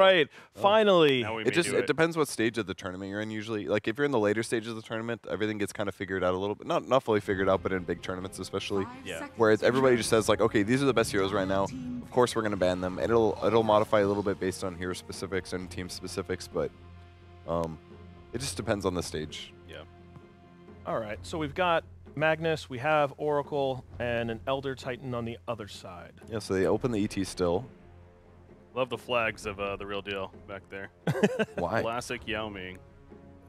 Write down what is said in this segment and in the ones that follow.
right. Finally. It depends what stage of the tournament you're in usually. Like if you're in the later stages of the tournament, everything gets kind of figured out a little bit. Not fully figured out, but in big tournaments especially. Yeah. Whereas everybody just says like, okay, these are the best heroes right now. Of course we're going to ban them. And it'll modify a little bit based on hero specifics and team specifics, but it just depends on the stage. Yeah. All right. So we've got Magnus, we have Oracle, and an Elder Titan on the other side. Yeah, so they open the ET still. Love the flags of the real deal back there. Why? Classic Yao Ming.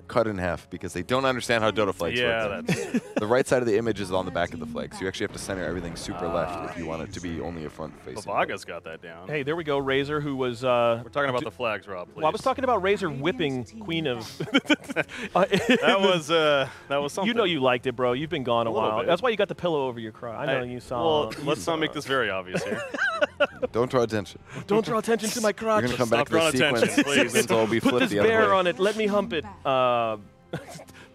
Cut in half because they don't understand how Dota flags work. Yeah, that's the right side of the image is on the back of the flag, so you actually have to center everything super left if you want it to be only a front facing. Pavaga's got that down. Hey, there we go. Razor, who was... We're talking about the flags, Rob, please. Well, I was talking about Razor whipping Queen of... that was something. You know you liked it, bro. You've been gone a while. Bit. That's why you got the pillow over your cry. I know you saw... Well, let's not make this very obvious here. Don't draw attention. Don't draw attention to my crotch. You're going to come back to the sequence until we flip Put this the other bear way. on it. Let me hump it.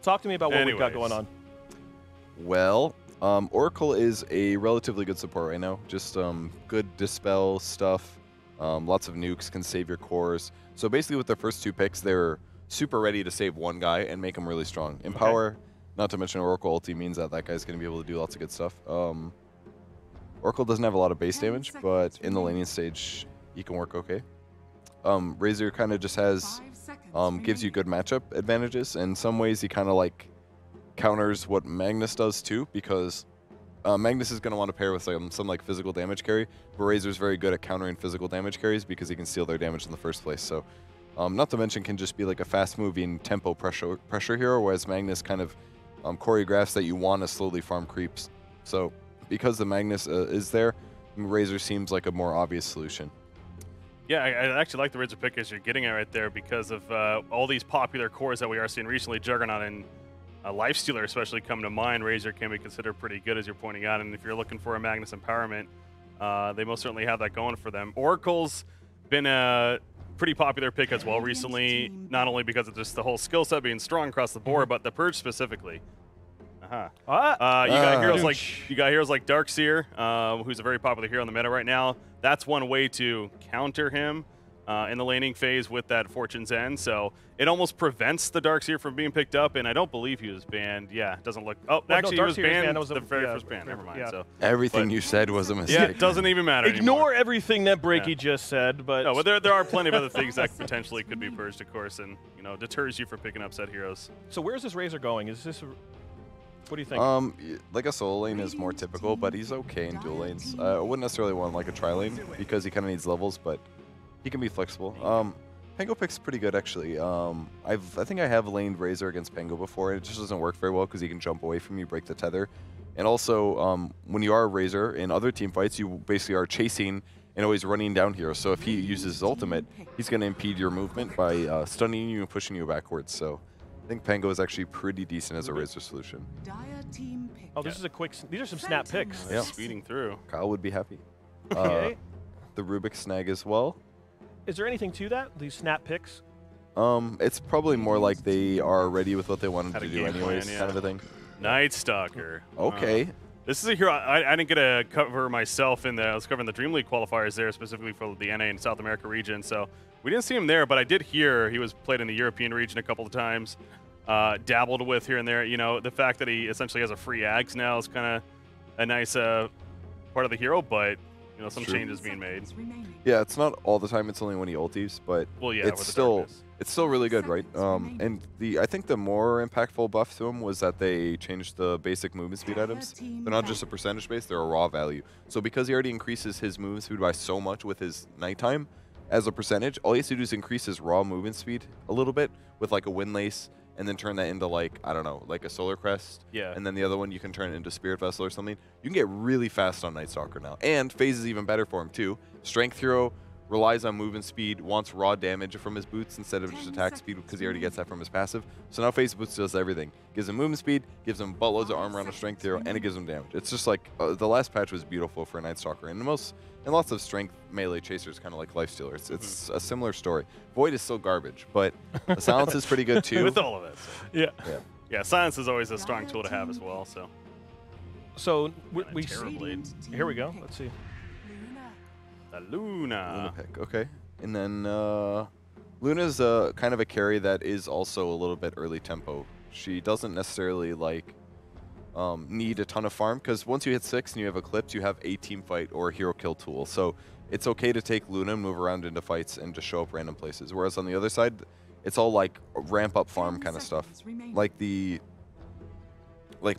Talk to me about what we've got going on. Well, Oracle is a relatively good support right now. Just good dispel stuff. Lots of nukes can save your cores. So basically with their first two picks, they're super ready to save one guy and make him really strong. Empower, not to mention Oracle ulti, means that guy's going to be able to do lots of good stuff. Oracle doesn't have a lot of base damage, but in the laning stage, he can work okay. Razor kind of just has... gives you good matchup advantages. In some ways, he kind of like counters what Magnus does too, because Magnus is going to want to pair with some like physical damage carry, but Razor's very good at countering physical damage carries because he can steal their damage in the first place. So, not to mention, can just be like a fast-moving tempo pressure hero, whereas Magnus kind of choreographs that you want to slowly farm creeps. So, because the Magnus is there, Razor seems like a more obvious solution. Yeah, I actually like the Razor pick as you're getting it right there because of all these popular cores that we are seeing recently. Juggernaut and Lifestealer especially come to mind. Razor can be considered pretty good, as you're pointing out, and if you're looking for a Magnus empowerment, they most certainly have that going for them. Oracle's been a pretty popular pick as well recently, not only because of just the whole skill set being strong across the board, but the Purge specifically. You got heroes like Darkseer, who's a very popular hero in the meta right now. That's one way to counter him in the laning phase with that Fortune's End. So it almost prevents the Darkseer from being picked up, and I don't believe he was banned. Yeah, it doesn't look... Oh, well, actually, no, he was banned was the very first ban. Never mind. Yeah. So, everything you said was a mistake. Yeah, it doesn't even matter Ignore anymore. everything that Breaky just said, but... No, but there are plenty of other things that potentially could be purged, of course, and deters you from picking up set heroes. So where's this Razor going? Is this... What do you think? Like a solo lane is more typical, but he's okay in dual lanes. I wouldn't necessarily want like a tri lane because he kind of needs levels, but he can be flexible. Pango pick's pretty good actually. I think I have laned Razor against Pango before, and it just doesn't work very well because he can jump away from you, break the tether, and also when you are a Razor in other team fights, you basically are chasing and always running down heroes. So if he uses his ultimate, he's going to impede your movement by stunning you and pushing you backwards. So I think Pango is actually pretty decent as a Razor solution. Oh, this is a quick... These are some snap picks. Yeah. Speeding through. Kyle would be happy. Okay. The Rubik snag as well. Is there anything to that, these snap picks? It's probably more like they are ready with what they wanted to do anyways, kind of a thing. Night Stalker. Okay. This is a hero I didn't get to cover myself I was covering the Dream League qualifiers there, specifically for the NA and South America region, so we didn't see him there, but I did hear he was played in the European region a couple of times, dabbled with here and there. The fact that he essentially has a free Ags now is kind of a nice part of the hero, but some changes being made. Yeah, it's not all the time. It's only when he ultis, but it's still really good, right? And I think the more impactful buff to him was that they changed the basic movement speed items. They're not just a percentage base; they're a raw value. So because he already increases his movement speed by so much with his nighttime, as a percentage, all he has to do is increase his raw movement speed a little bit with like a Windlace, and then turn that into like, I don't know, like a Solar Crest. Yeah. And then the other one you can turn it into Spirit Vessel or something. You can get really fast on Night Stalker now. And phase is even better for him too. Strength hero relies on movement speed, wants raw damage from his boots instead of just attack speed because he already gets that from his passive. So now phase boots does everything. Gives him movement speed, gives him buttloads of armor on a strength hero, and it gives him damage. It's just like, the last patch was beautiful for a Night Stalker. And lots of strength melee chasers, kind of like Lifestealer. It's a similar story. Void is still garbage, but the silence is pretty good too. With all of it. So. Yeah. Yeah, silence is always a strong tool to have as well. So we Terrorblade. Here we go. Let's see. The Luna. Pick. Okay. And then Luna's kind of a carry that is also a little bit early tempo. She doesn't necessarily like need a ton of farm, because once you hit 6 and you have Eclipse, you have a team fight or a hero kill tool. So it's okay to take Luna and move around into fights and just show up random places. Whereas on the other side, it's all like ramp up farm kind of stuff. Like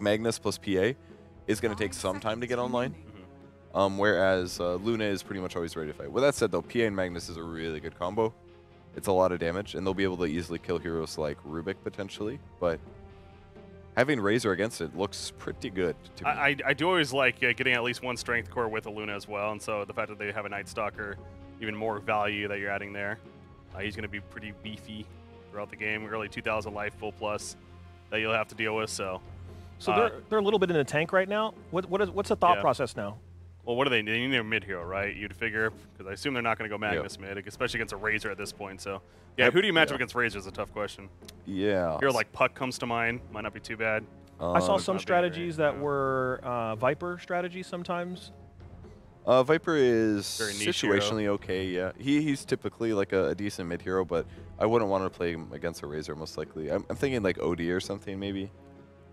Magnus plus PA is going to take some time to get online. Whereas Luna is pretty much always ready to fight. With that said, though, PA and Magnus is a really good combo. It's a lot of damage, and they'll be able to easily kill heroes like Rubik potentially. But having Razor against it looks pretty good to me. I do always like getting at least one strength core with a Luna as well, and so the fact that they have a Night Stalker, even more value that you're adding there. He's going to be pretty beefy throughout the game. Early 2,000 life, full plus that you'll have to deal with. So they're a little bit in the tank right now. What's the thought process now? Well, what do they need? They need a mid hero, right? You'd figure, because I assume they're not going to go Magnus mid, especially against a Razor at this point. So, yeah, who do you match up against Razor is a tough question. Yeah. Hero like Puck comes to mind. Might not be too bad. I saw some strategies that were Viper strategies sometimes. Viper is situationally hero. Okay, yeah. He's typically like a decent mid hero, but I wouldn't want to play him against a Razor most likely. I'm thinking like OD or something maybe.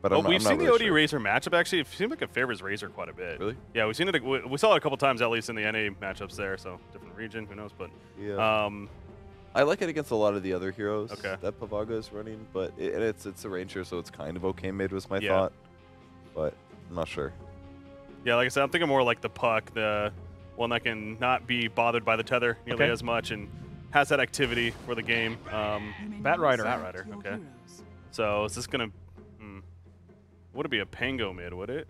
But we've seen the OD Razor matchup actually. It seems like it favors Razor quite a bit. Really? Yeah, we've seen it. We saw it a couple times at least in the NA matchups there. So different region, who knows? But yeah. I like it against a lot of the other heroes that Pavaga is running, but it's a ranger, so it's kind of okay mid was my thought. But I'm not sure. Yeah, like I said, I'm thinking more like the Puck, the one that can not be bothered by the tether nearly as much and has that activity for the game. Bat Rider. Okay. So is this gonna? Would it be a Pango mid, would it?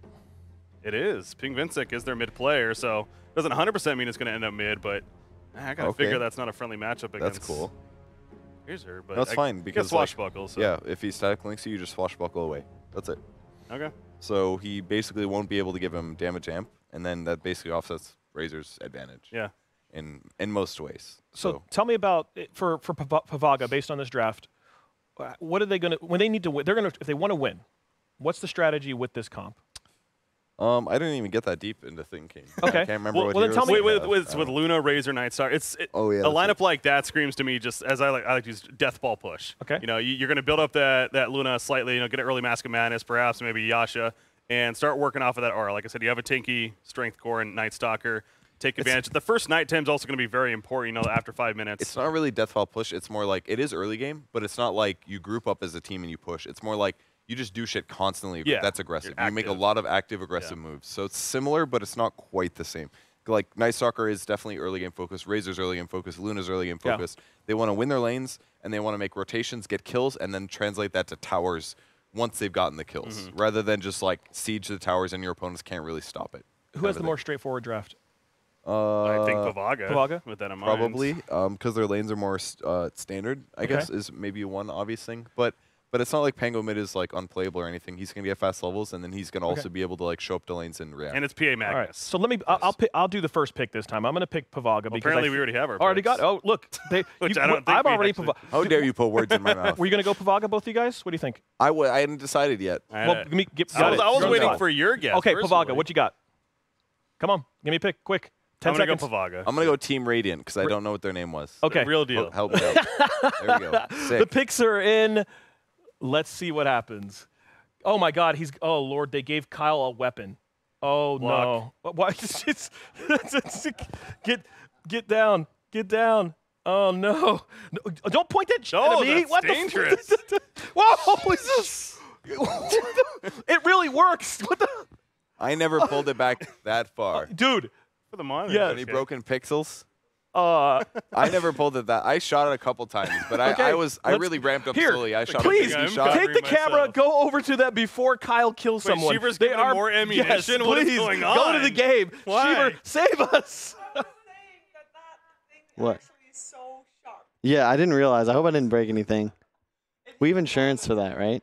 It is. Ping Vincic is their mid player, so it doesn't 100% mean it's going to end up mid, but I got to figure that's not a friendly matchup against. That's cool. Razor, but that's fine because swashbuckle. So. Yeah, if he static links you, just swashbuckle away. That's it. Okay. So he basically won't be able to give him damage amp, and then that basically offsets Razor's advantage. Yeah. In most ways. So tell me about for Pavaga based on this draft. What are they going to when they need to win? They're going to if they want to win. What's the strategy with this comp? I didn't even get that deep into thinking. Okay. I can't remember what then tell me with Luna, Razor, Nightstar. A lineup like that screams to me just as I like to use death ball push. Okay. You know, you're going to build up that Luna slightly. You know, get an early Mask of Madness, perhaps maybe Yasha, and start working off of that aura. Like I said, you have a tanky strength core and Night Stalker. Take advantage. The first night time is also going to be very important. You know, after 5 minutes. It's not really death ball push. It's more like it is early game, but it's not like you group up as a team and you push. It's more like you just do shit constantly. Yeah. That's aggressive. You make a lot of active, aggressive moves. So it's similar, but it's not quite the same. Like, Night Stalker is definitely early game focused. Razor's early game focused. Luna's early game focused. They want to win their lanes, and they want to make rotations, get kills, and then translate that to towers once they've gotten the kills, rather than just, like, siege the towers and your opponents can't really stop it. Who has the more straightforward draft? I think Pavaga. With that in mind. Probably, because their lanes are more standard, I guess, is maybe one obvious thing. But it's not like Pango mid is like unplayable or anything. He's gonna get fast levels, and then he's gonna also be able to like show up to lanes and react. And it's PA Magnus. All right. So let me. I'll do the first pick this time. I'm gonna pick Pavaga because apparently we already have our. Already got. Oh look, Which I don't think I'm already Pavaga. How dare you put words in my mouth? Were you gonna go Pavaga, both of you guys? What do you think? I hadn't decided yet. Well, I was waiting for your guess. Okay, Pavaga, what you got? Come on, give me a pick, quick. 10 I'm gonna seconds. go Pavaga. I'm gonna go Team Radiant because I don't know what their name was. Okay, Real deal. Help me out. There we go. Sick. The picks are in. Let's see what happens. Oh my God, oh Lord, they gave Kyle a weapon. Oh no. Why? Get down. Get down. Oh no. Don't point that shit at me. That's dangerous. Whoa, is this? It really works. What the? I never pulled it back that far. Dude. For the monitor. Yeah. Any broken pixels? I never pulled it that. I shot it a couple times, but I really ramped up slowly. I shot please, a 50 shot. take the camera, go over to that before Kyle kills someone. Sheever's giving him more ammunition. Yes, what is please, going on? go to the game. Why? Sheever, save us. What? Yeah, I didn't realize. I hope I didn't break anything. We have insurance for that, right?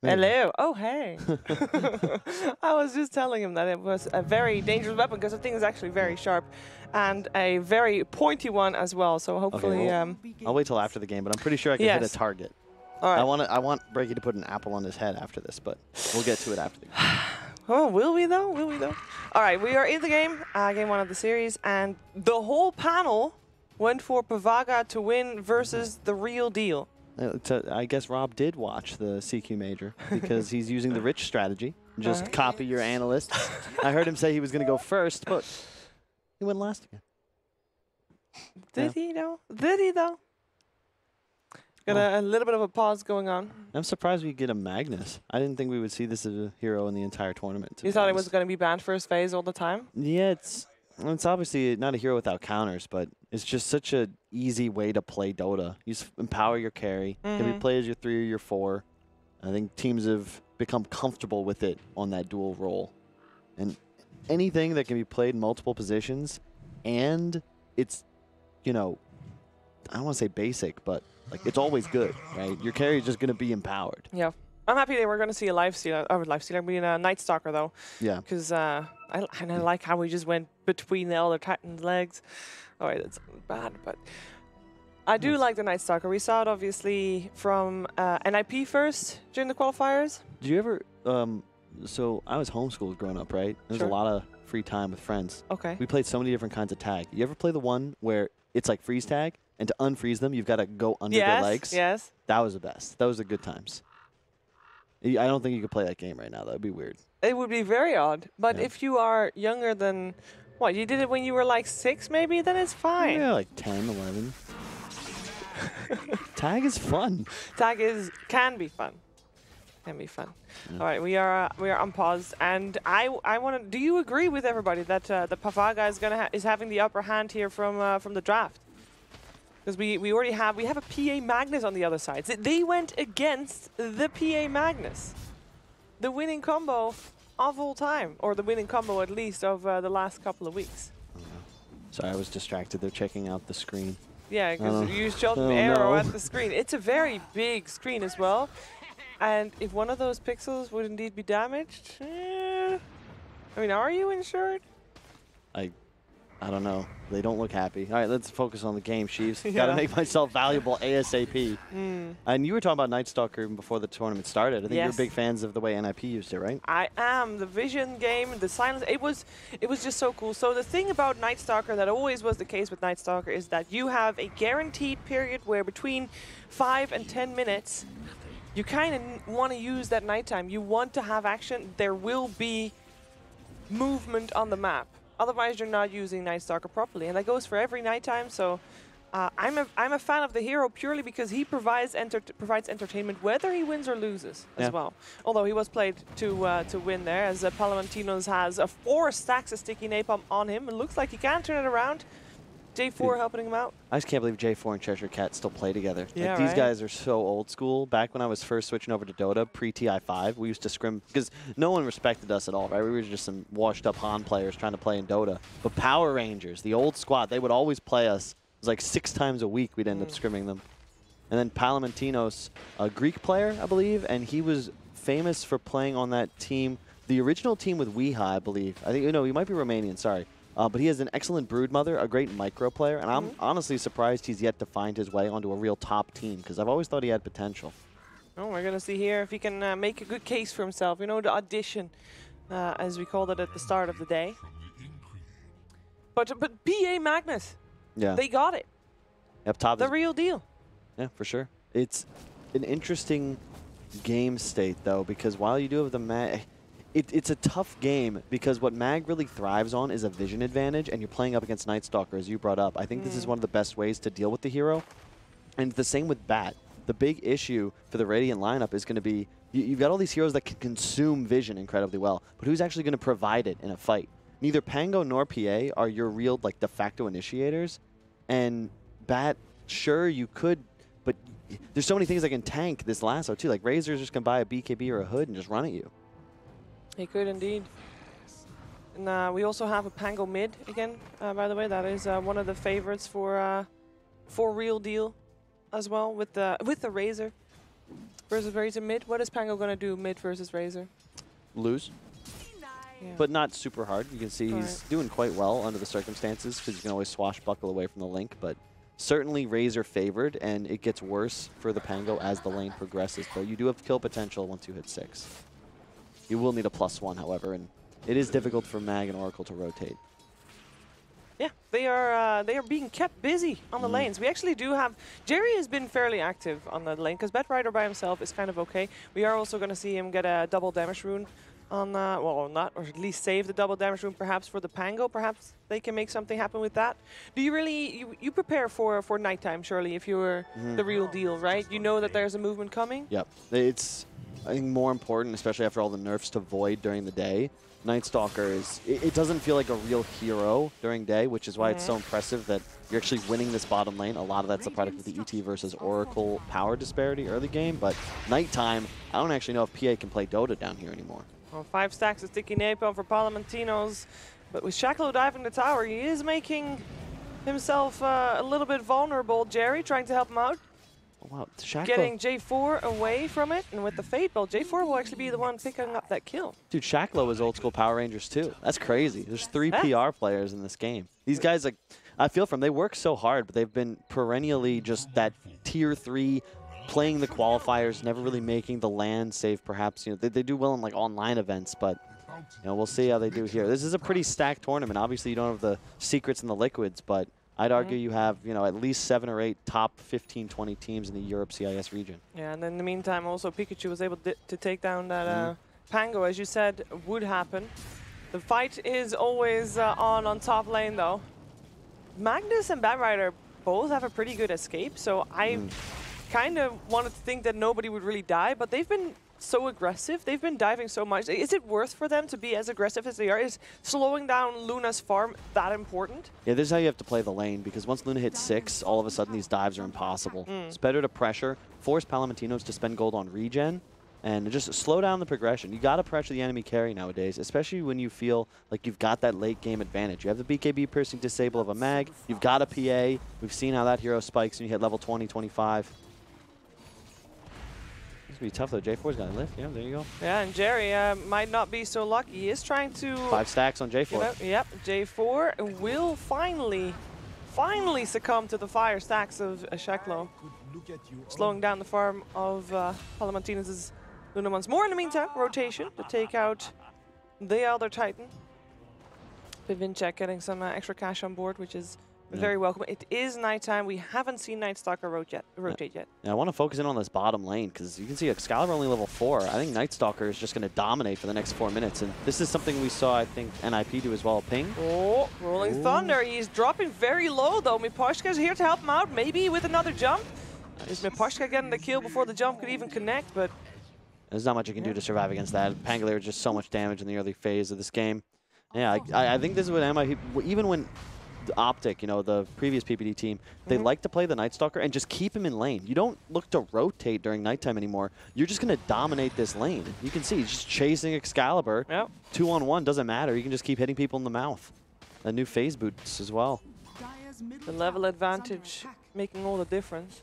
Hello. Oh, hey. I was just telling him that it was a very dangerous weapon because the thing is actually very sharp and a very pointy one as well. So hopefully, I'll wait till after the game, but I'm pretty sure I can hit a target. All right. I want Breaky to put an apple on his head after this, but we'll get to it after the game. Oh, will we though? Will we though? All right, we are in the game, game 1 of the series, and the whole panel went for Pavaga to win versus the real deal. I guess Rob did watch the CQ major because he's using the rich strategy. Just copy your analysts. I heard him say he was going to go first, but he went last again. Did he though? Did he though? Got a little bit of a pause going on. I'm surprised we get a Magnus. I didn't think we would see this as a hero in the entire tournament. You thought it was going to be banned first phase all the time? Yeah, it's obviously not a hero without counters, but it's just such an easy way to play Dota. You just empower your carry. Can be played as your 3 or your 4. I think teams have become comfortable with it on that dual role. And anything that can be played in multiple positions, and it's, you know, I don't want to say basic, but like it's always good, right? Your carry is just going to be empowered. Yeah. I'm happy that we're going to see a Lifestealer, I mean a Night Stalker though. Yeah. Because I like how we just went between the Elder Titan's legs. All right, that's bad, but I do like the Night Stalker. We saw it obviously from NIP first during the qualifiers. Did you ever, so I was homeschooled growing up, right? There's a lot of free time with friends. Okay. We played so many different kinds of tag. You ever play the one where it's like freeze tag, and to unfreeze them, you've got to go under their legs? Yes. That was the best. That was the good times. I don't think you could play that game right now. That would be weird. It would be very odd. But Yeah. if you are younger than, what, you did it when you were like 6 maybe, then it's fine. Yeah, like 10, 11. Tag is fun. Tag can be fun. Can be fun. Yeah. All right, we are on pause, and I want to. Do you agree with everybody that the Pavaga is having the upper hand here from the draft? Because we already have a PA Magnus on the other side. They went against the PA Magnus, the winning combo of all time, or the winning combo at least of the last couple of weeks. Sorry, I was distracted. They're checking out the screen. Yeah, because you shot an arrow at the screen. It's a very big screen as well. And if one of those pixels would indeed be damaged, I mean, are you insured? I don't know. They don't look happy. All right, let's focus on the game, Sheaves. Got to make myself valuable ASAP. And you were talking about Night Stalker even before the tournament started. I think you're big fans of the way NIP used it, right? I am. The vision game, the silence, it was just so cool. So the thing about Night Stalker that always was the case with Night Stalker is that you have a guaranteed period where between 5 and 10 minutes, you kind of want to use that nighttime. You want to have action. There will be movement on the map. Otherwise, you're not using Night Stalker properly, and that goes for every nighttime. So, I'm a fan of the hero purely because he provides entertainment whether he wins or loses as well. Although he was played to win there, as Valentine has 4 stacks of sticky napalm on him. It looks like he can turn it around. J4 helping him out. I just can't believe J4 and Cheshire Cat still play together. Yeah, like, these guys are so old school. Back when I was first switching over to Dota, pre-TI5, we used to scrim, because no one respected us at all, right? We were just some washed-up Han players trying to play in Dota. But Power Rangers, the old squad, they would always play us. It was like 6 times a week we'd end up scrimming them. And then Palamentinos, a Greek player, I believe, and he was famous for playing on that team, the original team with Weha, I believe. I think, no, he might be Romanian, sorry. But he has an excellent broodmother, a great micro player, and I'm honestly surprised he's yet to find his way onto a real top team, because I've always thought he had potential. Oh, we're going to see here if he can make a good case for himself. You know, the audition, as we called it at the start of the day. But PA Magnus, they got it. Up top, the real deal. Yeah, for sure. It's an interesting game state, though, because while you do have the it's a tough game because what Mag really thrives on is a vision advantage, and you're playing up against Night Stalker, as you brought up. I think this is one of the best ways to deal with the hero. And the same with Bat. The big issue for the Radiant lineup is going to be, you've got all these heroes that can consume vision incredibly well, but who's actually going to provide it in a fight? Neither Pango nor PA are your real like de facto initiators, and Bat, sure, you could, but there's so many things that can tank this lasso too. Like Razor's just going to buy a BKB or a hood and just run at you. He could indeed. And we also have a Pango mid again, by the way. That is one of the favorites for ReaL DeaL as well with the Razor versus Razor mid. What is Pango going to do mid versus Razor? Lose. Yeah. But not super hard. You can see he's doing quite well under the circumstances because you can always swashbuckle away from the link. But certainly Razor favored, and it gets worse for the Pango as the lane progresses. Though you do have kill potential once you hit 6. You will need a +1, however, and it is difficult for Mag and Oracle to rotate. Yeah, they are being kept busy on the lanes. We actually do have... Jerry has been fairly active on the lane, because Betrider by himself is kind of okay. We are also going to see him get a double damage rune on, well, not, or at least save the double damage rune perhaps for the Pango. Perhaps they can make something happen with that. Do you really... You prepare for nighttime, surely, if you're the real deal, right? You know that there's a movement coming? Yep. It's, I think, more important, especially after all the nerfs to Void during the day. Night Stalker is, it doesn't feel like a real hero during day, which is why it's so impressive that you're actually winning this bottom lane. A lot of that's a product of the ET versus Oracle power disparity early game, but nighttime, I don't actually know if PA can play Dota down here anymore. Well, 5 stacks of sticky napalm for Palomentinos, but with Shacklo diving the tower, he is making himself a little bit vulnerable. Jerry trying to help him out. Wow, Shacklo. Getting J4 away from it, and with the Fate Belt, J4 will actually be the one picking up that kill. Dude, Shacklo is old school Power Rangers too. That's crazy. There's 3 PR players in this game. These guys, like, I feel for them, they work so hard, but they've been perennially just that tier 3, playing the qualifiers, never really making the LAN save perhaps. You know, they do well in like online events, but you know, we'll see how they do here. This is a pretty stacked tournament. Obviously, you don't have the secrets and the liquids, but I'd argue you have, you know, at least 7 or 8 top 15, 20 teams in the Europe CIS region. Yeah, and in the meantime, also Pikachu was able to take down that Pango, as you said, would happen. The fight is always on top lane, though. Magnus and Batrider both have a pretty good escape, so I kind of wanted to think that nobody would really die, but they've been so aggressive. They've been diving so much. Is it worth for them to be as aggressive as they are? Is slowing down Luna's farm that important? Yeah, this is how you have to play the lane, because once Luna hits 6, all of a sudden these dives are impossible. It's better to pressure, force Palomentinos to spend gold on regen, and just slow down the progression. You got to pressure the enemy carry nowadays, especially when you feel like you've got that late game advantage. You have the BKB piercing disable of a mag, you've got a PA. We've seen how that hero spikes when you hit level 20, 25. It's going to be tough, though. J4's got to lift. Yeah, there you go. Yeah, and Jerry might not be so lucky. He is trying to... 5 stacks on J4. You know, yep, J4 will finally succumb to the fire stacks of Shacklo. Slowing down the farm of Palomentinos' Luna once more. In the meantime, rotation to take out the Elder Titan. Winstrike getting some extra cash on board, which is very welcome. It is nighttime. We haven't seen Night Stalker rotate yet. Yeah, I want to focus in on this bottom lane, because you can see Excalibur only level 4. I think Night Stalker is just going to dominate for the next 4 minutes, and this is something we saw, I think, NIP do as well. Ping. Oh, Rolling Thunder. He's dropping very low, though. Miposhka's here to help him out, maybe with another jump. Is Miposhka getting the kill before the jump could even connect, but... There's not much you can do to survive against that. Pangolier just so much damage in the early phase of this game. Yeah, I think this is what NIP, even when Optic, you know, the previous PPD team, they like to play the Night Stalker and just keep him in lane. You don't look to rotate during nighttime anymore. You're just going to dominate this lane. You can see he's just chasing Excalibur. 2-on-1 doesn't matter. You can just keep hitting people in the mouth. A new phase boots as well. The level advantage making all the difference.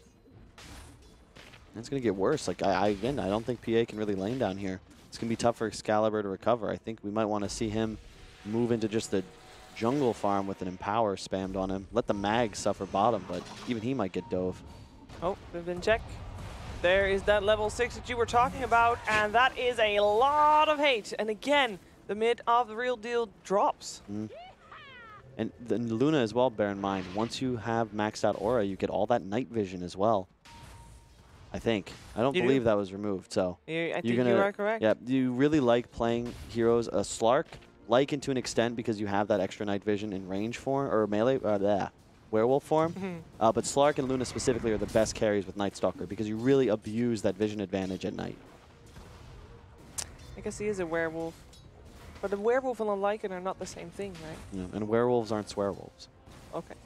It's going to get worse. Like again, I don't think PA can really lane down here. It's going to be tough for Excalibur to recover. I think we might want to see him move into just the jungle farm with an Empower spammed on him. Let the mag suffer bottom, but even he might get dove. Oh, Winstrike. There is that level 6 that you were talking about, and that is a lot of hate. And again, the mid of the real deal drops. And the Luna as well, bear in mind, once you have maxed out Aura, you get all that night vision as well. I think. I don't believe that was removed, so. I think you are correct. Yeah, you really like playing heroes, Slark, like to an extent because you have that extra night vision in range form, or melee, werewolf form. But Slark and Luna specifically are the best carries with Night Stalker because you really abuse that vision advantage at night. I guess he is a werewolf. But a werewolf and a Lycan are not the same thing, right? Yeah, and werewolves aren't swearwolves. Okay.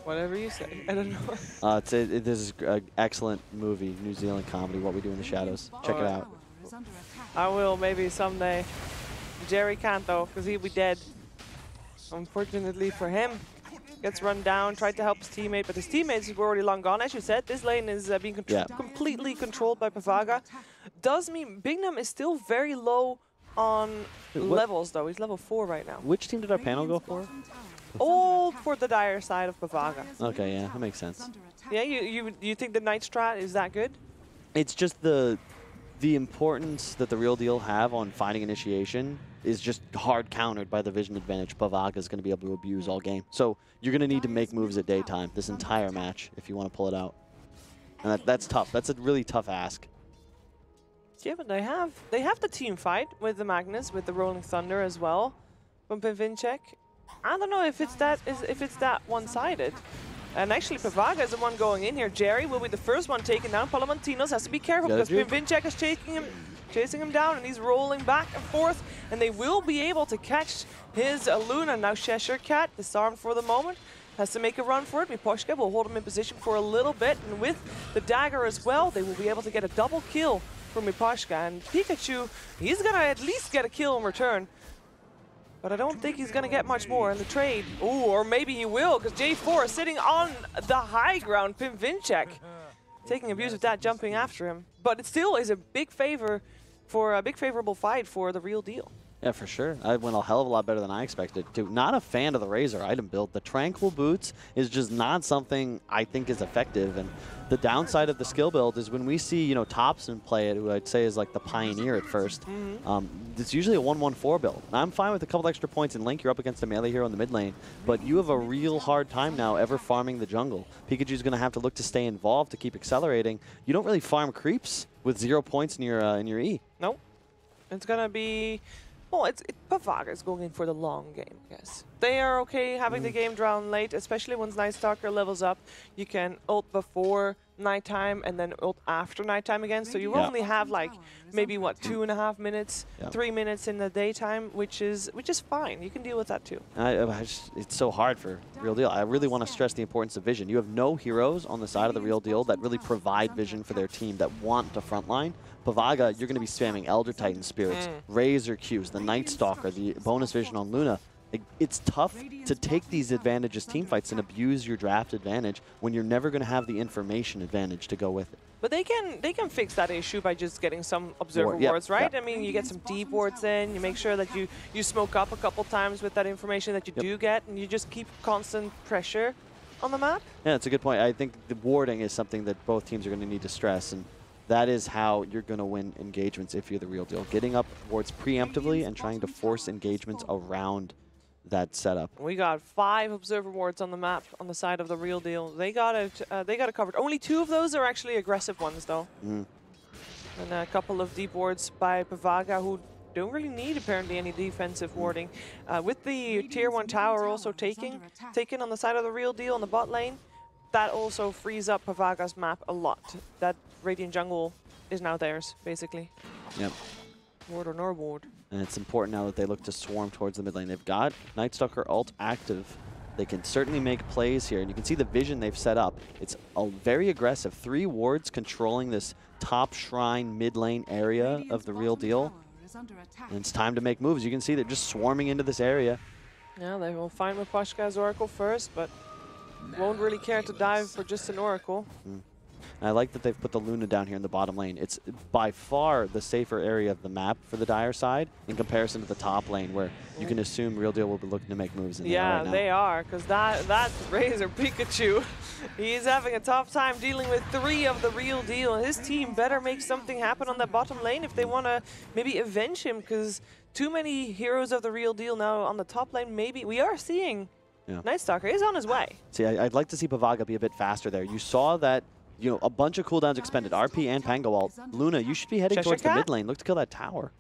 Whatever you say. I don't know. This is an excellent movie, New Zealand comedy, What We Do in the Shadows. Check it out. I will maybe someday. Jerry can't though, because he'll be dead. Unfortunately for him. Gets run down, tried to help his teammate, but his teammates were already long gone. As you said, this lane is being completely controlled by Pavaga. Does mean Bignum is still very low on levels though. He's level 4 right now. Which team did our panel go for? All for the dire side of Pavaga. Okay, yeah, that makes sense. Yeah, you think the Night Strat is that good? It's just the the importance that the real deal have on finding initiation is just hard countered by the vision advantage Pavaga is going to be able to abuse all game. So you're going to need to make moves at daytime this entire match if you want to pull it out. And that's tough. That's a really tough ask. Yeah, but they have the team fight with the Magnus, with the Rolling Thunder as well from Pavicek. I don't know if it's that one-sided. And actually, Pavaga is the one going in here. Jerry will be the first one taken down. Palamantinos has to be careful because Pavicek is chasing him down, and he's rolling back and forth. And they will be able to catch his Luna. Now Cheshire Cat, disarmed for the moment, has to make a run for it. Miposhka will hold him in position for a little bit. And with the dagger as well, they will be able to get a double kill from Miposhka. And Pikachu, he's going to at least get a kill in return. But I don't think he's going to get much more in the trade. Ooh, or maybe he will, because J4 is sitting on the high ground. Pimvincek taking abuse of that, jumping after him. But it still is a big favorable fight for the real deal. Yeah, for sure. I went a hell of a lot better than I expected to. Not a fan of the Razor item build. The Tranquil Boots is just not something I think is effective. And the downside of the skill build is when we see, you know, Topson play it, who I'd say is like the pioneer at first, it's usually a 1-1-4 build. And I'm fine with a couple extra points in Link. You're up against a melee hero in the mid lane, but you have a real hard time now ever farming the jungle. Pikachu's going to have to look to stay involved to keep accelerating. You don't really farm creeps with 0 points in your E. Nope. It's going to be... Well, Pavaga is going in for the long game, I guess. They are okay having the game drawn late, especially once Night Stalker levels up. You can ult before nighttime and then ult after nighttime again. So you only have like maybe what, 2.5 minutes, 3 minutes in the daytime, which is fine. You can deal with that too. It's so hard for Real Deal. I really want to stress the importance of vision. You have no heroes on the side of the Real Deal that really provide vision for their team that want to frontline. Pavaga, you're going to be spamming Elder Titan Spirits, Razor Qs, the Night Stalker, the bonus vision on Luna. It's tough to take these advantages team fights and abuse your draft advantage when you're never going to have the information advantage to go with it. But they can fix that issue by just getting some observer wards, right? I mean, you get some deep wards in, you make sure that you smoke up a couple times with that information that you do get, and you just keep constant pressure on the map. Yeah, that's a good point. I think the warding is something that both teams are going to need to stress, and that is how you're going to win engagements if you're the Real Deal. Getting up wards preemptively and trying to force engagements around that setup. We got 5 observer wards on the map on the side of the Real Deal. They got it covered. Only 2 of those are actually aggressive ones, though. And a couple of deep wards by Pavaga, who don't really need apparently any defensive warding. With the tier 1 tower also taken on the side of the Real Deal on the bot lane, that also frees up Pavaga's map a lot. That Radiant Jungle is now theirs, basically. Yep. Ward or no ward. And it's important now that they look to swarm towards the mid lane. They've got Night Stalker ult active. They can certainly make plays here. And you can see the vision they've set up. It's very aggressive. 3 wards controlling this top shrine mid lane area of the Real Deal. And it's time to make moves. You can see they're just swarming into this area. Yeah, they will find Miposhka's Oracle first, but won't really care to dive for just an Oracle. And I like that they've put the Luna down here in the bottom lane. It's by far the safer area of the map for the Dire side in comparison to the top lane, where you can assume Real Deal will be looking to make moves in there right now. Yeah, they are, because that Razor Pikachu, he's having a tough time dealing with 3 of the Real Deal. His team better make something happen on that bottom lane if they want to maybe avenge him, because too many heroes of the Real Deal now on the top lane. Maybe we are seeing Night Stalker is on his way. See, I'd like to see Pavaga be a bit faster there. You saw that, you know, a bunch of cooldowns expended. RP and Pango ult. Luna, you should be heading towards the mid lane. Look to kill that tower.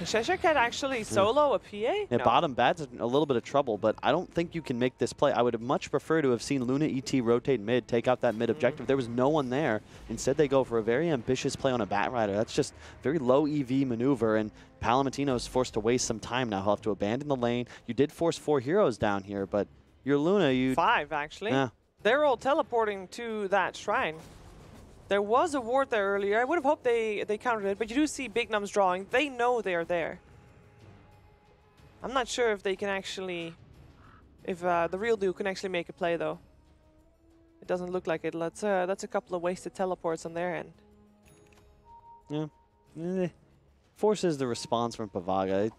Cheshire Cat actually solo a PA? Yeah, No. bottom bad's in a little bit of trouble, but I don't think you can make this play. I would have much preferred to have seen Luna ET rotate mid, take out that mid objective. There was no one there. Instead, they go for a very ambitious play on a Bat Rider. That's just very low EV maneuver, and Palamatino is forced to waste some time now. He'll have to abandon the lane. You did force 4 heroes down here, but your Luna, you... 5, actually. Yeah. They're all teleporting to that shrine. There was a ward there earlier. I would have hoped they countered it, but you do see Big Nums drawing. They know they are there. I'm not sure if they can actually... If the Real Deal can actually make a play, though. It doesn't look like it. That's a couple of wasted teleports on their end. Yeah. Forces the response from Pavaga.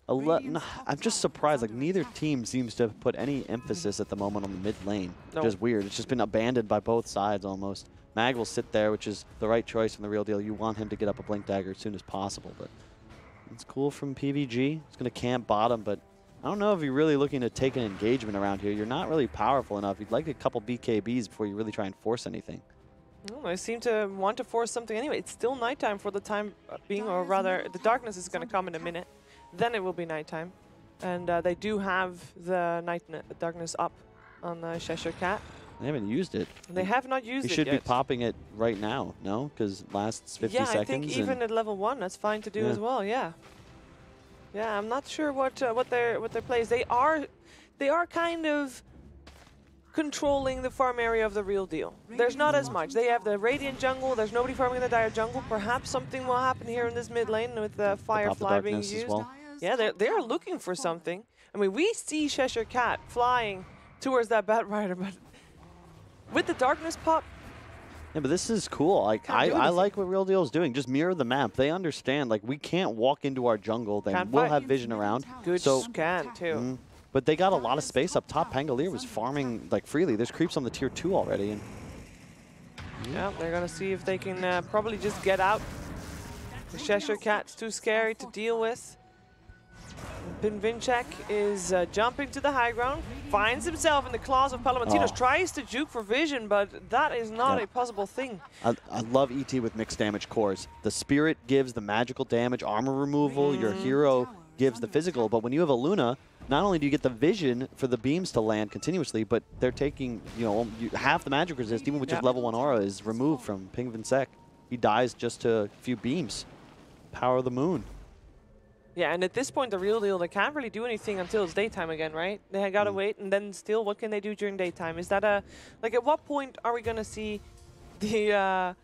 I'm just surprised. Like, neither team seems to have put any emphasis at the moment on the mid lane. No. Which is weird. It's just been abandoned by both sides almost. Mag will sit there, which is the right choice from the real deal. You want him to get up a Blink Dagger as soon as possible, but it's cool from PVG. It's going to camp bottom, but I don't know if you're really looking to take an engagement around here. You're not really powerful enough. You'd like a couple BKBs before you really try and force anything. Oh, I seem to want to force something anyway. It's still nighttime for the time being, or rather, the darkness is going to come in a minute. Then it will be nighttime. And they do have the darkness up on the Cheshire Cat. They haven't used it. They have not used it yet. He should be popping it right now, no? Because it lasts 50 seconds. Yeah, I think even at level 1, that's fine to do as well. Yeah. Yeah, I'm not sure what their play is. They are kind of controlling the farm area of the real deal. There's not as much. They have the Radiant jungle. There's nobody farming the Dire jungle. Perhaps something will happen here in this mid lane with the Firefly being used. Well. Yeah, they're looking for something. I mean, we see Cheshire Cat flying towards that Bat Rider, but with the darkness pop. Yeah, but this is cool. Like I like what Real Deal is doing. Just mirror the map. They understand, like, we can't walk into our jungle, then we'll have vision around. Good scan, too. But they got a lot of space up top. Pangolier was farming, like, freely. There's creeps on the tier 2 already. And yeah, they're going to see if they can probably just get out. The Cheshire Cat's too scary to deal with. Winstrike is jumping to the high ground, finds himself in the claws of Palomatinos, tries to juke for vision, but that is not a possible thing. I love ET with mixed damage cores. The Spirit gives the magical damage, armor removal, your hero gives the physical, but when you have a Luna, not only do you get the vision for the beams to land continuously, but they're taking, you know, half the magic resist, even with just level 1 aura, is removed from Ping Winstrike. He dies just to a few beams. Power of the moon. Yeah, and at this point, the real deal, they can't really do anything until it's daytime again, right? They gotta wait, and then still, what can they do during daytime? Is that like, at what point are we gonna see the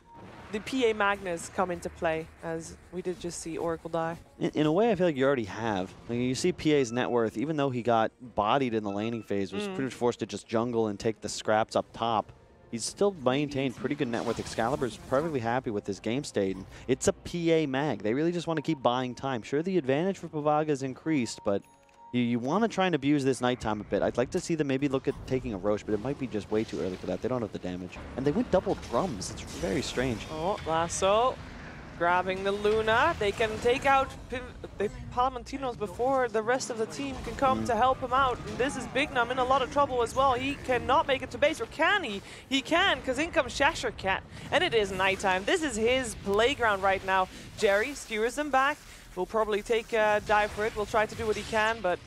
PA Magnus come into play, as we did just see Oracle die? In a way, I feel like you already have. Like, you see PA's net worth, even though he got bodied in the laning phase, was pretty much forced to just jungle and take the scraps up top. He's still maintained pretty good net worth. Excalibur's perfectly happy with his game state. And it's a PA mag. They really just want to keep buying time. Sure, the advantage for Pavaga is increased, but you want to try and abuse this nighttime a bit. I'd like to see them maybe look at taking a Roche, but it might be just way too early for that. They don't have the damage. And they went double drums. It's very strange. Oh, Lasso grabbing the Luna. They can take out the Palomatinos before the rest of the team can come to help him out. And this is Bignum in a lot of trouble as well. He cannot make it to base, or can he? He can, because in comes Cheshire Cat. And it is nighttime. This is his playground right now. Jerry skewers them back. Will probably take a dive for it. Will try to do what he can, but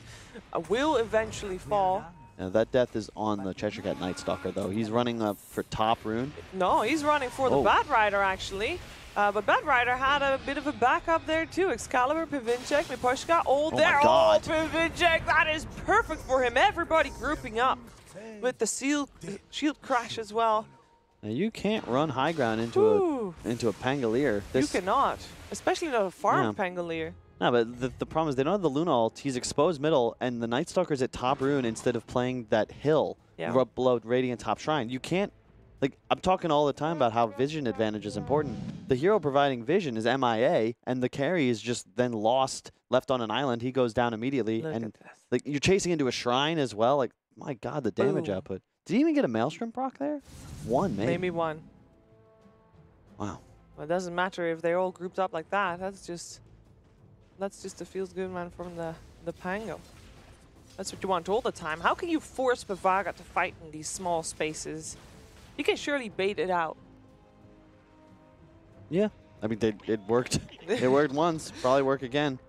will eventually fall. Now that death is on the Cheshire Cat Night Stalker, though. He's running up for top rune. No, he's running for the Bat Rider, actually. But Bat Rider had a bit of a backup there too. Excalibur, Winstrike, Miposhka, all there. Oh, Winstrike, that is perfect for him. Everybody grouping up with the shield crash as well. Now you can't run high ground into a Pangolier. You cannot, especially not a farm Pangolier. No, but the problem is they don't have the Luna ult. He's exposed middle, and the Night Stalker's at top rune instead of playing that hill below Radiant top shrine. You can't. Like, I'm talking all the time about how vision advantage is important. The hero providing vision is MIA, and the carry is just then lost, left on an island. He goes down immediately. And like, you're chasing into a shrine as well. Like, my God, the damage output. Did he even get a Maelstrom proc there? One, maybe. Maybe one. Wow. Well, it doesn't matter if they're all grouped up like that. That's just a feels good man from the Pango. That's what you want all the time. How can you force Pavaga to fight in these small spaces? You can surely bait it out. Yeah, I mean, it worked. It worked once, probably work again.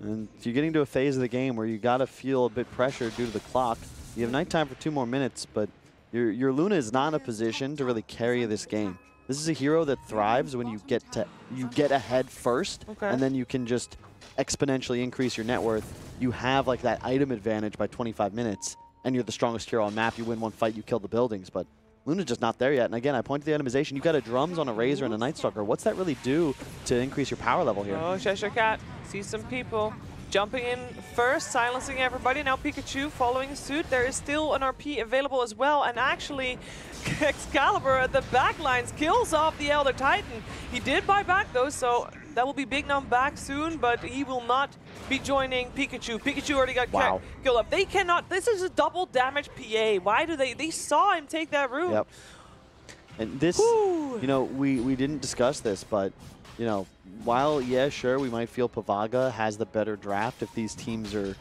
And if you're getting to a phase of the game where you got to feel a bit pressure due to the clock, you have nighttime for 2 more minutes, but your Luna is not in a position to really carry this game. This is a hero that thrives when you get ahead first, and then you can just exponentially increase your net worth. You have like that item advantage by 25 minutes. And you're the strongest hero on map. You win one fight, you kill the buildings. But Luna's just not there yet. And again, I point to the itemization. You've got a drums on a Razor and a Night Stalker. What's that really do to increase your power level here? Oh, Cheshire Cat sees some people jumping in first, silencing everybody. Now Pikachu following suit. There is still an RP available as well. And actually, Excalibur at the back lines kills off the Elder Titan. He did buy back though, so that will be Bignum back soon, but he will not be joining Pikachu. Pikachu already got killed up. They cannot, this is a double damage PA. Why do they saw him take that room. Yep. And this, Woo! you know, we didn't discuss this, but, you know, while, yeah, sure, we might feel Pavaga has the better draft if these teams are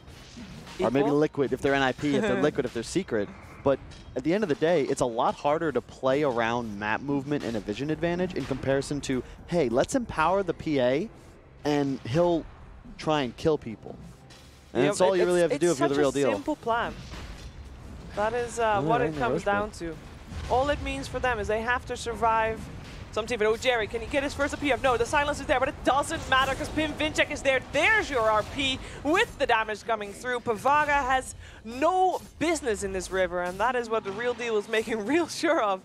maybe liquid, if they're NIP, if they're liquid, if they're secret. But at the end of the day, it's a lot harder to play around map movement and a vision advantage in comparison to, hey, let's empower the PA and he'll try and kill people. And that's all you really have to do if you're the real deal. It's such a simple plan. That is what it comes down to. All it means for them is they have to survive. Some team, oh, Jerry, can he get his first PF? No, the silence is there, but it doesn't matter because Winstrike is there. There's your RP with the damage coming through. Pavaga has no business in this river, and that is what the real deal is making real sure of.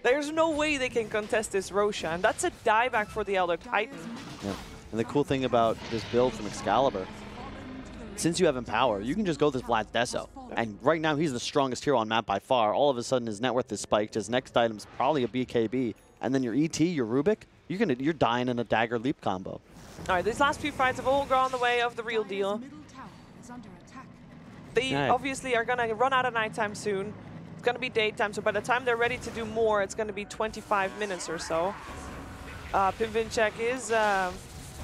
There's no way they can contest this Roshan, and that's a dieback for the Elder Titan. Yeah. And the cool thing about this build from Excalibur, since you have Empower, you can just go this Vlad's Deso. And right now, he's the strongest hero on map by far. All of a sudden, his net worth is spiked. His next item's probably a BKB. And then your ET, your Rubik, you're dying in a dagger leap combo. All right, these last few fights have all gone the way of the real deal. They obviously are going to run out of nighttime soon. It's going to be daytime, so by the time they're ready to do more, it's going to be 25 minutes or so. Winstrike is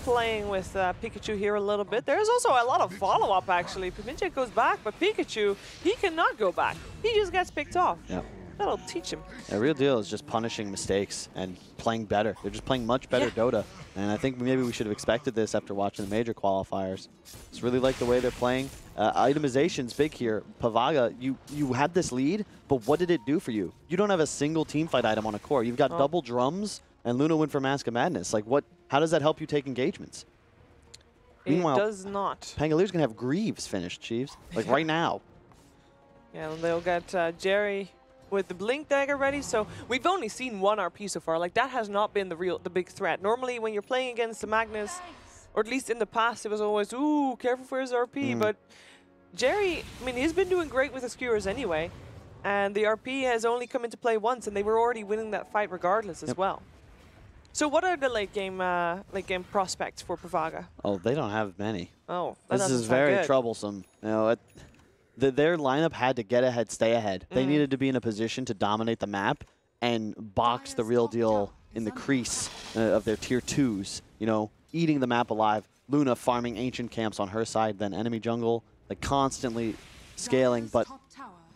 playing with Pikachu here a little bit. There's also a lot of follow-up, actually. Winstrike goes back, but Pikachu, he cannot go back. He just gets picked off. Yeah. That'll teach him. The real deal is just punishing mistakes and playing better. They're just playing much better Dota. And I think maybe we should have expected this after watching the major qualifiers. Just really like the way they're playing. Itemization's big here. Pavaga, you had this lead, but what did it do for you? You don't have a single teamfight item on a core. You've got double drums, and Luna went for Mask of Madness. Like, how does that help you take engagements? Meanwhile, it does not. Pangalier's going to have Greaves finished, Chiefs. Like, right now. Yeah, and they'll get Jerry with the Blink Dagger ready, so we've only seen one RP so far. Like, that has not been the big threat. Normally, when you're playing against the Magnus, or at least in the past, it was always, ooh, careful for his RP. But Jerry, I mean, he's been doing great with the skewers anyway, and the RP has only come into play once, and they were already winning that fight regardless as well. So what are the late game prospects for Pavaga? Oh, they don't have many. Oh, this is very troublesome. You know, their lineup had to get ahead, stay ahead. They needed to be in a position to dominate the map and box the real deal in the crease of their tier 2s, you know, eating the map alive. Luna farming ancient camps on her side, then enemy jungle, like constantly scaling, but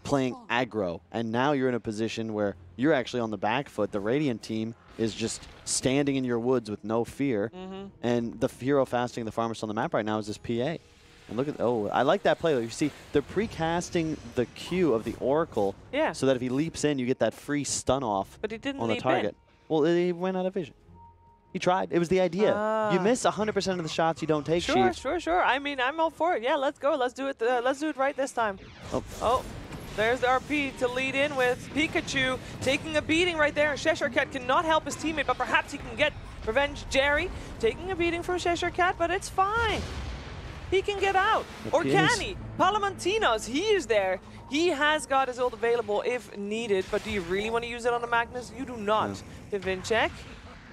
playing aggro. And now you're in a position where you're actually on the back foot. The Radiant team is just standing in your woods with no fear. And the hero fasting the farmers on the map right now is this PA. And look at, I like that play. You see, they're precasting the Q of the Oracle so that if he leaps in, you get that free stun off but he didn't on the leap target. In. Well, he went out of vision. He tried. It was the idea. You miss 100% of the shots you don't take, Sure. I mean, I'm all for it. Yeah, let's go. Let's do it. Let's do it right this time. Oh, there's the RP to lead in with Pikachu taking a beating right there. And Cheshire Cat cannot help his teammate, but perhaps he can get revenge. Jerry taking a beating from Cheshire Cat, but it's fine. He can get out. Or can he? Palamantinos, he is there. He has got his ult available if needed, but do you really want to use it on the Magnus? You do not. Winstrike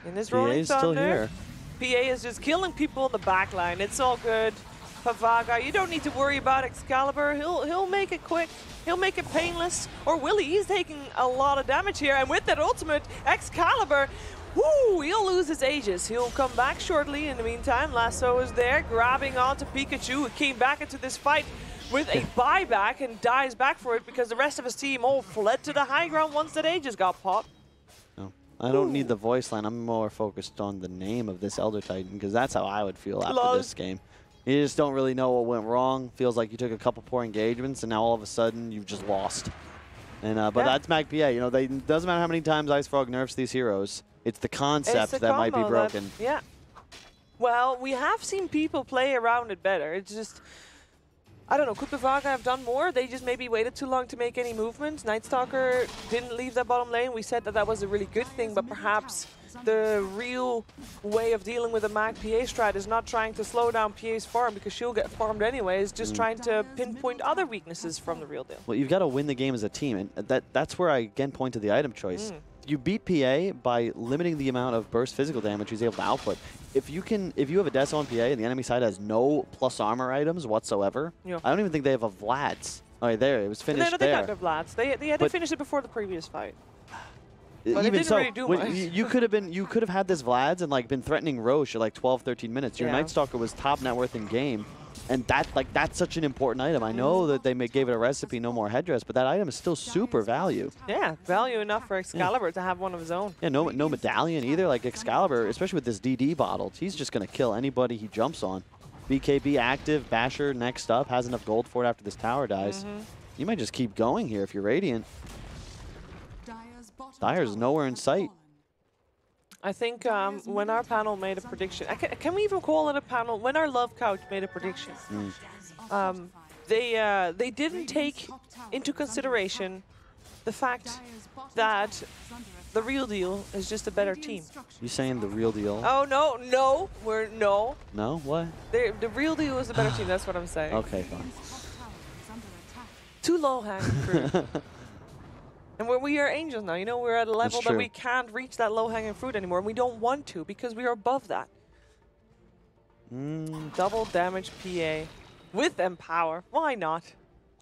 in this Rolling Thunder. Still here. PA is just killing people on the back line. It's all good. Pavaga, you don't need to worry about Excalibur. He'll make it quick. He'll make it painless. Or will he? He's taking a lot of damage here, and with that ultimate, Excalibur, woo, he'll lose his Aegis. He'll come back shortly. In the meantime, Lasso is there, grabbing onto Pikachu, who came back into this fight with a buyback and dies back for it because the rest of his team all fled to the high ground once that Aegis got popped. No, I don't need the voice line. I'm more focused on the name of this Elder Titan because that's how I would feel after this game. You just don't really know what went wrong. Feels like you took a couple poor engagements and now all of a sudden you've just lost. And but that's MagPA. You know, it doesn't matter how many times Ice Frog nerfs these heroes. It's the concept that might be broken. Well, we have seen people play around it better. It's just, I don't know, could Pavaga have done more? They just maybe waited too long to make any movements. Nightstalker didn't leave that bottom lane. We said that that was a really good thing, but perhaps the real way of dealing with a MagPA strat is not trying to slow down PA's farm because she'll get farmed anyways, just trying to pinpoint other weaknesses from the real deal. Well, you've got to win the game as a team, and that's where I again point to the item choice. You beat PA by limiting the amount of burst physical damage he's able to output. If you have a Death on PA and the enemy side has no plus armor items whatsoever, I don't even think they have a Vlad's. Oh, there, it was finished they got their Vlad's. They finished it before the previous fight. But it even didn't so, really do much. you could have had this Vlad's and like been threatening Roche at like 12, 13 minutes. Your Yeah. Night Stalker was top net worth in game, and that's such an important item. I know that they gave it a recipe, no more headdress, but that item is still super value. Yeah, value enough for Excalibur to have one of his own. Yeah, no medallion either. Like Excalibur, especially with this DD bottle, he's just gonna kill anybody he jumps on. BKB active, Basher next up, has enough gold for it after this tower dies. You might just keep going here if you're Radiant. Dire's nowhere in sight. I think when our panel made a prediction, can we even call it a panel? When our Love Couch made a prediction, they didn't take into consideration the fact that the real deal is just a better team. You saying the real deal? Oh no, no, No, what? the real deal is the better team. That's what I'm saying. Okay, fine. Too low hanging fruit. And we are angels now, you know, we're at a level that we can't reach that low-hanging fruit anymore, and we don't want to because we are above that. Double damage PA with Empower. Why not?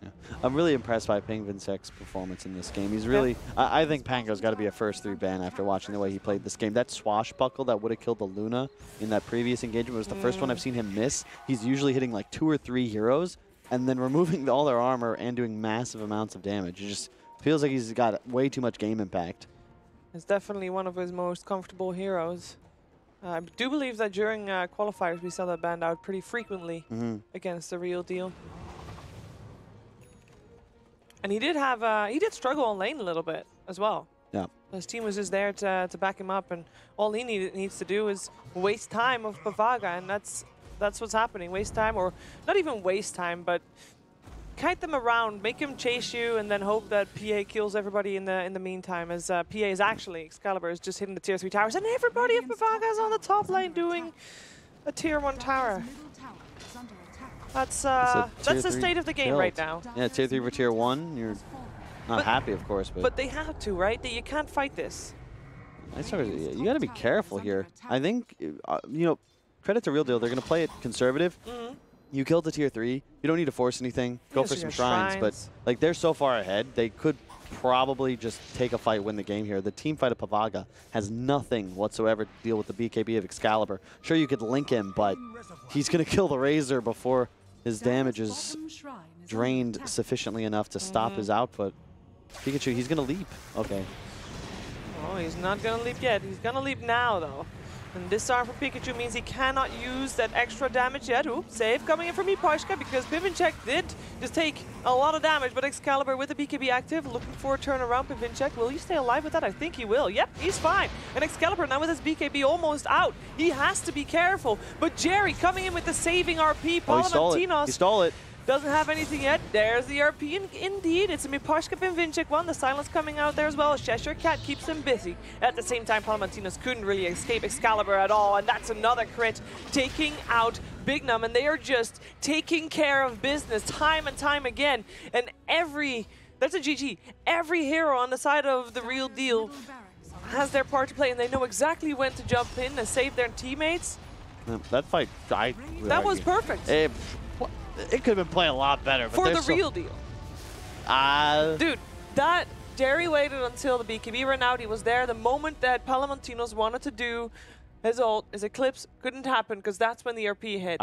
Yeah. I'm really impressed by Pingvinsek's performance in this game. He's really, I think Pango's got to be a first 3 ban after watching the way he played this game. That swashbuckle that would have killed the Luna in that previous engagement was the first one I've seen him miss. He's usually hitting like 2 or 3 heroes and then removing all their armor and doing massive amounts of damage. It just feels like he's got way too much game impact. It's definitely one of his most comfortable heroes. I do believe that during qualifiers we saw that banned out pretty frequently against the real deal. And he did have he did struggle on lane a little bit as well. Yeah. His team was just there to back him up, and all he needs to do is waste time of Pavaga, and that's what's happening. Waste time, or not even waste time, but kite them around, make him chase you, and then hope that PA kills everybody in the meantime, as PA is actually, Excalibur is just hitting the tier 3 towers, and everybody of Pavaga is on the top lane doing a tier 1 tower. That's the state of the game right now. Yeah, tier 3 for tier 1, you're not happy, of course, but they have to, right? You can't fight this. You got to be careful here. I think, you know, credit to real deal, they're going to play it conservative. You killed the tier 3. You don't need to force anything. Go for some shrines. But like they're so far ahead, they could probably just take a fight, win the game here. The team fight of Pavaga has nothing whatsoever to deal with the BKB of Excalibur. Sure, you could link him, but he's going to kill the Razor before his damage is drained sufficiently enough to stop his output. Pikachu, he's going to leap. Okay. Oh, he's not going to leap yet. He's going to leap now, though. And disarm from Pikachu means he cannot use that extra damage yet. Oops, save coming in from Miposhka because Pivnicek did just take a lot of damage, but Excalibur with the BKB active, looking for a turnaround. Pivnicek, will you stay alive with that? I think he will. Yep, he's fine. And Excalibur now with his BKB almost out. He has to be careful. But Jerry coming in with the saving RP. He stole it. Doesn't have anything yet. There's the RP, indeed. It's a Miposhka Pivnicek one. The silence coming out there as well. Cheshire Cat keeps him busy. At the same time, Palmatinos couldn't really escape Excalibur at all, and that's another crit, taking out Bignum, and they are just taking care of business time and time again. And that's a GG. Every hero on the side of the real deal has their part to play, and they know exactly when to jump in and save their teammates. That fight, that was perfect. It could have been playing a lot better. But for the real deal. Dude, that Jerry waited until the BKB ran out. He was there the moment that Palmatinos wanted to do his ult. His Eclipse couldn't happen because that's when the RP hit.